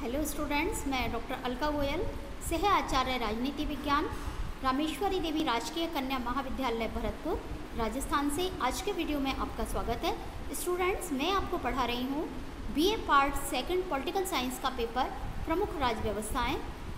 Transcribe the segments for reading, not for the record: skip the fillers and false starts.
Hello students, मैं doctor Alka Goyal, सह आचार्य राजनीति विज्ञान, रामेश्वरी देवी राजकीय कन्या महाविद्यालय भरतपुर, राजस्थान से। आज के वीडियो में आपका स्वागत है। स्टूडेंट्स, मैं आपको पढ़ा रही हूँ BA part second political science का पेपर प्रमुख राज्य व्यवस्थाएँ,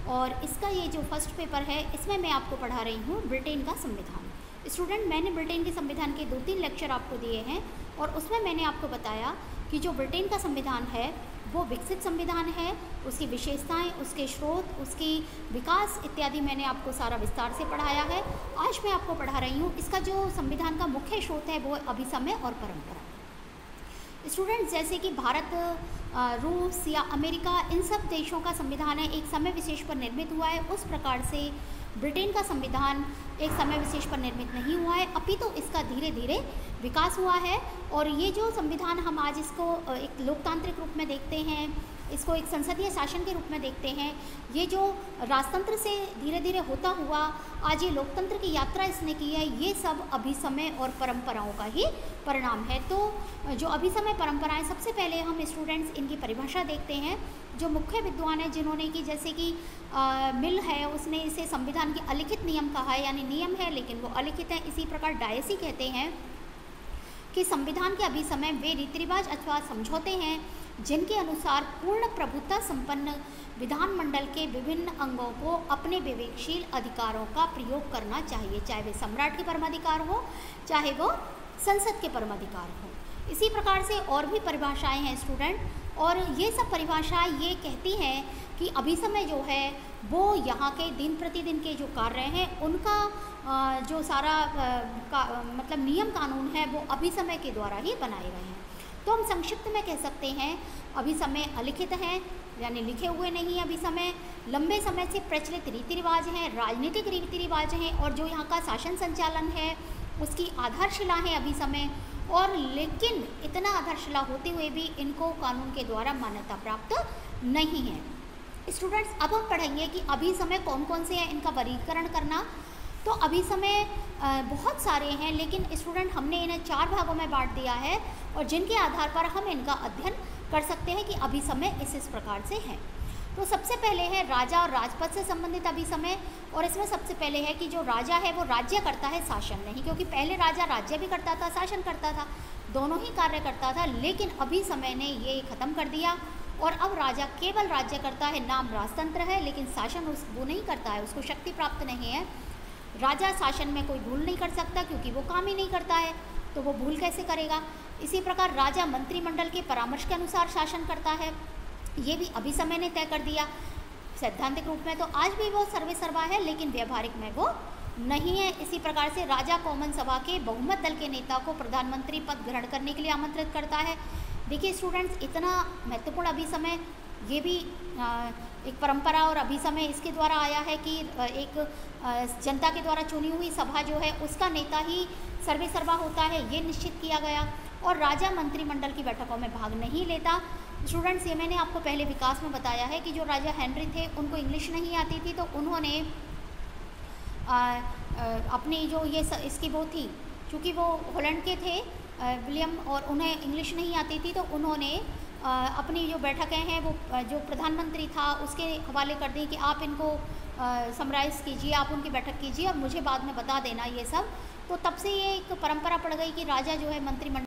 और इसका ये जो फर्स्ट पेपर है इसमें मैं आपको पढ़ा रही हूँ ब्रिटेन का संविधान। स्टूडेंट, मैंने ब्रिटेन के संविधान के 2-3 लेक्चर आपको दिए हैं और उसमें मैंने आपको बताया कि जो ब्रिटेन का संविधान है वो विकसित संविधान है, उसकी विशेषताएं, उसके स्रोत, उसकी विकास इत्यादि मैंने आपको सारा विस्तार से पढ़ाया है। आज मैं आपको पढ़ा रही हूँ इसका जो संविधान का मुख्य स्रोत है वो अभिसमय और परंपरा। स्टूडेंट्स, जैसे कि भारत, रूस या अमेरिका, इन सब देशों का संविधान है एक समय विशेष पर निर्मित हुआ है, उस प्रकार से ब्रिटेन का संविधान एक समय विशेष पर निर्मित नहीं हुआ है, अपितु इसका धीरे धीरे विकास हुआ है। और ये जो संविधान हम आज इसको एक लोकतांत्रिक रूप में देखते हैं, इसको एक संसदीय शासन के रूप में देखते हैं, ये जो राजतंत्र से धीरे धीरे होता हुआ आज ये लोकतंत्र की यात्रा इसने की है, ये सब अभिसमय और परंपराओं का ही परिणाम है। तो जो अभिसमय परंपराएं, सबसे पहले हम स्टूडेंट्स इनकी परिभाषा देखते हैं। जो मुख्य विद्वान है जिन्होंने कि जैसे कि मिल है, उसने इसे संविधान के अलिखित नियम कहा है, यानी नियम है लेकिन वो अलिखित है। इसी प्रकार डायसी कहते हैं कि संविधान के अभिसमय वे रीति रिवाज अथवा समझौते हैं जिनके अनुसार पूर्ण प्रभुता संपन्न विधानमंडल के विभिन्न अंगों को अपने विवेकशील अधिकारों का प्रयोग करना चाहिए, चाहे वे सम्राट के परमाधिकार हो, चाहे वो संसद के परमाधिकार हो। इसी प्रकार से और भी परिभाषाएं हैं स्टूडेंट, और ये सब परिभाषाएं ये कहती हैं कि अभिसमय जो है वो यहाँ के दिन प्रतिदिन के जो कार्य हैं उनका जो सारा मतलब नियम कानून है वो अभिसमय के द्वारा ही बनाए गए हैं। तो हम संक्षिप्त में कह सकते हैं अभिसमय अलिखित हैं, यानी लिखे हुए नहीं अभिसमय, लंबे समय से प्रचलित रीति रिवाज हैं, राजनीतिक रीति रिवाज हैं, और जो यहाँ का शासन संचालन है उसकी आधारशिला है अभिसमय। और लेकिन इतना आधारशिला होते हुए भी इनको कानून के द्वारा मान्यता प्राप्त नहीं है। स्टूडेंट्स, अब हम पढ़ेंगे कि अभिसमय कौन कौन से हैं, इनका वर्गीकरण करना। तो अभिसमय बहुत सारे हैं, लेकिन स्टूडेंट हमने इन्हें 4 भागों में बांट दिया है और जिनके आधार पर हम इनका अध्ययन कर सकते हैं कि अभिसमय इस प्रकार से है। तो सबसे पहले है राजा और राजपद से संबंधित अभिसमय, और इसमें सबसे पहले है कि जो राजा है वो राज्य करता है, शासन नहीं, क्योंकि पहले राजा राज्य भी करता था, शासन करता था, दोनों ही कार्य करता था, लेकिन अभिसमय ने ये ख़त्म कर दिया और अब राजा केवल राज्य करता है, नाम राजतंत्र है, लेकिन शासन वो नहीं करता है, उसको शक्ति प्राप्त नहीं है। राजा शासन में कोई भूल नहीं कर सकता क्योंकि वो काम ही नहीं करता है, तो वो भूल कैसे करेगा। इसी प्रकार राजा मंत्रिमंडल के परामर्श के अनुसार शासन करता है, ये भी अभिसमय ने तय कर दिया। सैद्धांतिक रूप में तो आज भी वो सर्वे सर्वा है, लेकिन व्यवहारिक में वो नहीं है। इसी प्रकार से राजा कॉमन सभा के बहुमत दल के नेता को प्रधानमंत्री पद ग्रहण करने के लिए आमंत्रित करता है। देखिए स्टूडेंट्स, इतना महत्वपूर्ण अभिसमय, ये भी एक परंपरा और अभिसमय इसके द्वारा आया है कि एक जनता के द्वारा चुनी हुई सभा जो है उसका नेता ही सर्वे सर्वा होता है, ये निश्चित किया गया। और राजा मंत्रिमंडल की बैठकों में भाग नहीं लेता। स्टूडेंट्स, ये मैंने आपको पहले विकास में बताया है कि जो राजा हेनरी थे उनको इंग्लिश नहीं आती थी, तो उन्होंने अपनी जो ये इसकी वो थी, चूँकि वो हॉलैंड के थे विलियम, और उन्हें इंग्लिश नहीं आती थी, तो उन्होंने अपनी जो बैठकें हैं वो जो प्रधानमंत्री था उसके हवाले कर दी कि आप इनको समराइज़ कीजिए, आप उनकी बैठक कीजिए और मुझे बाद में बता देना ये सब। तो तब से ये एक परंपरा पड़ गई कि राजा जो है मंत्रिमंडल